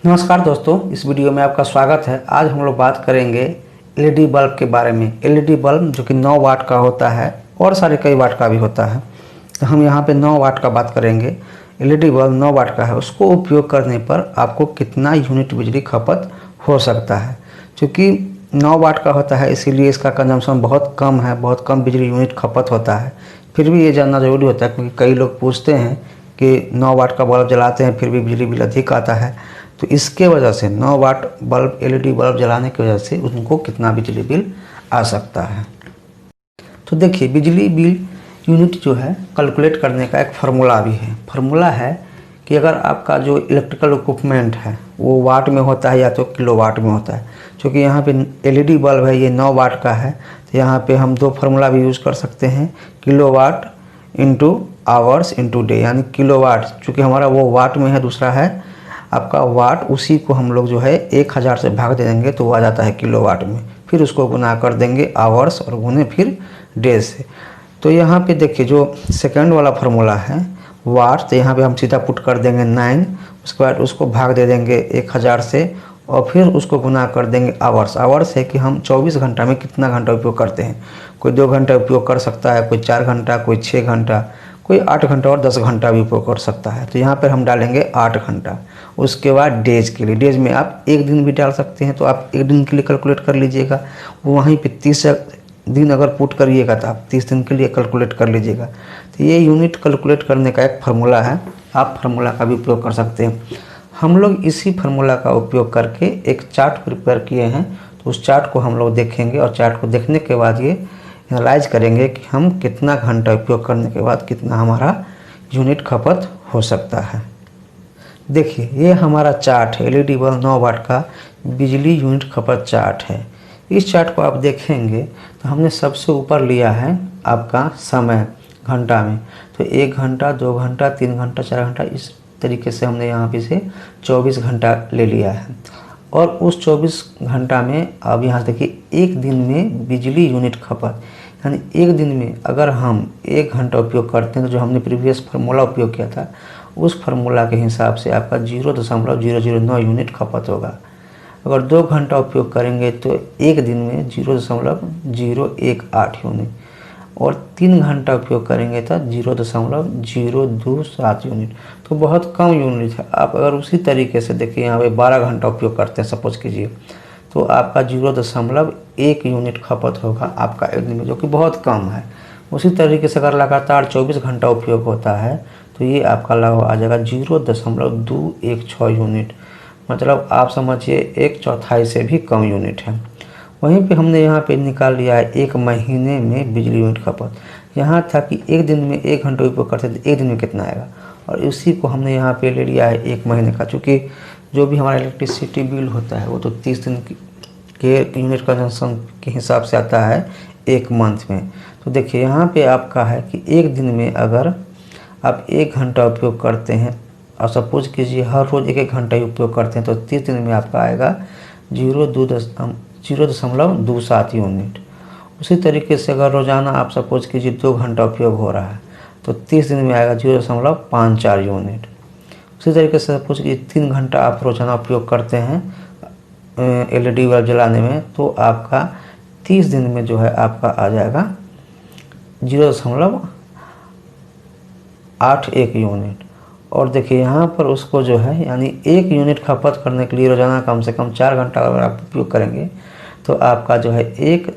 नमस्कार दोस्तों, इस वीडियो में आपका स्वागत है। आज हम लोग बात करेंगे एलईडी बल्ब के बारे में। एलईडी बल्ब जो कि 9 वाट का होता है और सारे कई वाट का भी होता है, तो हम यहाँ पे 9 वाट का बात करेंगे। एलईडी बल्ब 9 वाट का है, उसको उपयोग करने पर आपको कितना यूनिट बिजली खपत हो सकता है। क्योंकि 9 वाट का होता है इसीलिए इसका कंजम्पशन बहुत कम है, बहुत कम बिजली यूनिट खपत होता है। फिर भी ये जानना ज़रूरी होता है क्योंकि कई लोग पूछते हैं कि 9 वाट का बल्ब जलाते हैं फिर भी बिजली बिल अधिक आता है। तो इसके वजह से 9 वाट बल्ब एलईडी बल्ब जलाने की वजह से उनको कितना बिजली बिल आ सकता है। तो देखिए, बिजली बिल यूनिट जो है कैलकुलेट करने का एक फार्मूला भी है। फार्मूला है कि अगर आपका जो इलेक्ट्रिकल इक्विपमेंट है वो वाट में होता है या तो किलोवाट में होता है। क्योंकि यहाँ पे एलईडी बल्ब है, ये 9 वाट का है, तो यहाँ पे हम दो फार्मूला भी यूज़ कर सकते हैं, kilowatt into hours into day. यानी किलोवाट चूँकि हमारा वो वाट में है, दूसरा है आपका वाट, उसी को हम लोग जो है 1000 से भाग दे देंगे तो वो आ जाता है किलोवाट में। फिर उसको गुना कर देंगे आवर्स और गुने फिर डे से। तो यहाँ पे देखिए जो सेकंड वाला फार्मूला है वाट, तो यहाँ पे हम सीधा पुट कर देंगे 9, उसके बाद उसको भाग दे देंगे 1000 से और फिर उसको गुना कर देंगे आवर्स। आवर्स है कि हम 24 घंटा में कितना घंटा उपयोग करते हैं। कोई 2 घंटा उपयोग कर सकता है, कोई 4 घंटा, कोई 6 घंटा, कोई 8 घंटा और 10 घंटा भी उपयोग कर सकता है। तो यहाँ पर हम डालेंगे 8 घंटा। उसके बाद डेज के लिए, डेज में आप एक दिन भी डाल सकते हैं, तो आप एक दिन के लिए कैलकुलेट कर लीजिएगा। वहीं पे 30 दिन अगर पुट करिएगा तो आप 30 दिन के लिए कैलकुलेट कर लीजिएगा। तो ये यूनिट कैलकुलेट करने का एक फार्मूला है, आप फार्मूला का भी उपयोग कर सकते हैं। हम लोग इसी फार्मूला का उपयोग करके एक चार्ट प्रिपेयर किए हैं, तो उस चार्ट को हम लोग देखेंगे और चार्ट को देखने के बाद ये एनालाइज करेंगे कि हम कितना घंटा उपयोग करने के बाद कितना हमारा यूनिट खपत हो सकता है। देखिए, ये हमारा चार्ट है, एलईडी बल्ब 9 वाट का बिजली यूनिट खपत चार्ट है। इस चार्ट को आप देखेंगे तो हमने सबसे ऊपर लिया है आपका समय घंटा में। तो 1 घंटा, 2 घंटा, 3 घंटा, 4 घंटा, इस तरीके से हमने यहाँ पे से 24 घंटा ले लिया है। और उस 24 घंटा में अब यहाँ देखिए एक दिन में बिजली यूनिट खपत, यानी एक दिन में अगर हम 1 घंटा उपयोग करते हैं तो जो हमने प्रीवियस फार्मूला उपयोग किया था उस फार्मूला के हिसाब से आपका 0.009 यूनिट खपत होगा। अगर 2 घंटा उपयोग करेंगे तो एक दिन में 0.018 यूनिट, और 3 घंटा उपयोग करेंगे तो 0.027 यूनिट। तो बहुत कम यूनिट है। आप अगर उसी तरीके से देखिए यहाँ पे 12 घंटा उपयोग करते हैं सपोज कीजिए, तो आपका 0.1 यूनिट खपत होगा आपका एक दिन में, जो कि बहुत कम है। उसी तरीके से अगर लगातार 24 घंटा उपयोग होता है तो ये आपका लगभग आ जाएगा 0.216 यूनिट, मतलब आप समझिए 1/4 से भी कम यूनिट है। वहीं पे हमने यहाँ पे निकाल लिया है एक महीने में बिजली यूनिट खपत। यहाँ था कि एक दिन में 1 घंटा उपयोग करते थे, एक दिन में कितना आएगा, और उसी को हमने यहाँ पे ले लिया है एक महीने का। चूँकि जो भी हमारा इलेक्ट्रिसिटी बिल होता है वो तो 30 दिन के यूनिट कंजम्पशन के हिसाब से आता है एक मंथ में। तो देखिए यहाँ पे आपका है कि एक दिन में अगर आप 1 घंटा उपयोग करते हैं और सपोज कीजिए हर रोज़ 1-1 घंटा ही उपयोग करते हैं, तो 30 दिन में आपका आएगा 0.27 यूनिट। उसी तरीके से अगर रोज़ाना आप सपोज कीजिए 2 घंटा उपयोग हो रहा है तो 30 दिन में आएगा 0.54 यूनिट। उसी तरीके से सपोज कीजिए 3 घंटा आप रोज़ाना उपयोग करते हैं एलईडी बल्ब जलाने में, तो आपका 30 दिन में जो है आपका आ जाएगा 0.81 यूनिट। और देखिए यहाँ पर उसको जो है यानी 1 यूनिट खपत करने के लिए रोज़ाना कम से कम 4 घंटा अगर आप उपयोग करेंगे तो आपका जो है 1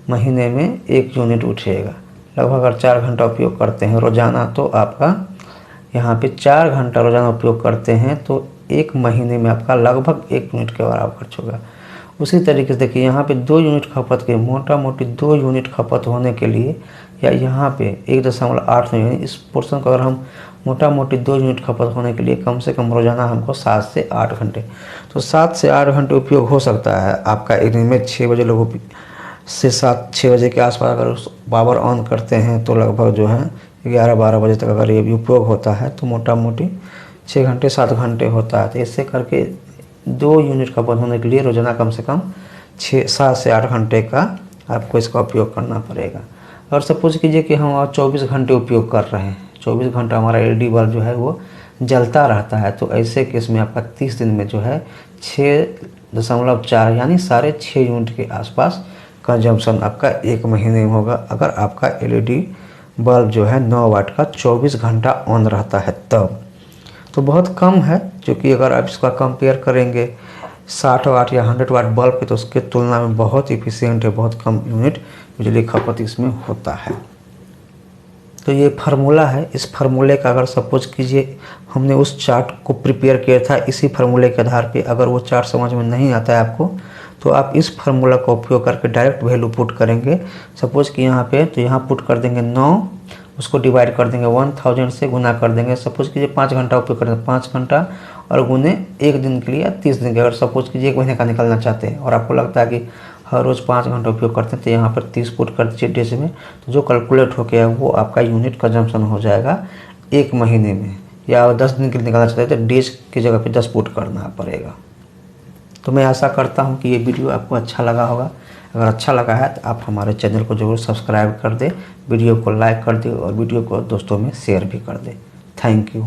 महीने में 1 यूनिट उठेगा। लगभग अगर 4 घंटा उपयोग करते हैं रोज़ाना तो आपका यहाँ पे 4 घंटा रोज़ाना उपयोग करते हैं तो 1 महीने में आपका लगभग 1 यूनिट के बराबर खर्च होगा। उसी तरीके से देखिए यहाँ पे 2 यूनिट खपत के मोटा मोटी 2 यूनिट खपत होने के लिए, या यहाँ पे 1.8 यूनिट, इस पोर्शन को अगर हम मोटा मोटी 2 यूनिट खपत होने के लिए कम से कम रोज़ाना हमको 7 से 8 घंटे, तो 7 से 8 घंटे उपयोग हो सकता है आपका एक दिन में। 6 बजे लोगों से 7-6 बजे के आसपास अगर उस पावर ऑन करते हैं तो लगभग जो है 11-12 बजे तक अगर ये भी उपयोग होता है तो मोटा मोटी 6 घंटे 7 घंटे होता है। तो इससे करके 2 यूनिट खपत होने के लिए रोज़ाना कम से कम 7 से 8 घंटे का आपको इसका उपयोग करना पड़ेगा। और सपोज कीजिए कि हम 24 घंटे उपयोग कर रहे हैं, 24 घंटा हमारा एलईडी बल्ब जो है वो जलता रहता है, तो ऐसे केस में आपका 30 दिन में जो है 6.4 यानी 6.5 यूनिट के आसपास कंजम्पशन आपका 1 महीने में होगा, अगर आपका एलईडी बल्ब जो है 9 वाट का 24 घंटा ऑन रहता है तब। तो बहुत कम है, क्योंकि अगर आप इसका कंपेयर करेंगे 60 वाट या 100 वाट बल्ब पे तो उसके तुलना में बहुत इफिशियंट है, बहुत कम यूनिट बिजली खपत इसमें होता है। तो ये फार्मूला है, इस फार्मूले का अगर सपोज कीजिए हमने उस चार्ट को प्रिपेयर किया था इसी फार्मूले के आधार पे, अगर वो चार्ट समझ में नहीं आता है आपको तो आप इस फार्मूला का उपयोग करके डायरेक्ट वैल्यू पुट करेंगे। सपोज कि यहाँ पे तो यहाँ पुट कर देंगे 9, उसको डिवाइड कर देंगे 1000 से, गुना कर देंगे। सपोज कीजिए 5 घंटा उपयोग करेंगे, 5 घंटा और गुने 1 दिन के लिए या 30 दिन के, अगर सपोज कीजिए 1 महीने का निकलना चाहते हैं और आपको लगता है कि हर रोज़ 5 घंटा उपयोग करते हैं तो यहाँ पर 30 पुट कर दीजिए डेज में, तो जो कैलकुलेट हो गया वो आपका यूनिट कंजम्पशन हो जाएगा 1 महीने में। या 10 दिन के लिए निकालना चाहते हैं तो डेज की जगह पे 10 पुट करना पड़ेगा। तो मैं आशा करता हूँ कि ये वीडियो आपको अच्छा लगा होगा। अगर अच्छा लगा है तो आप हमारे चैनल को ज़रूर सब्सक्राइब कर दें, वीडियो को लाइक कर दें और वीडियो को दोस्तों में शेयर भी कर दें। Thank you.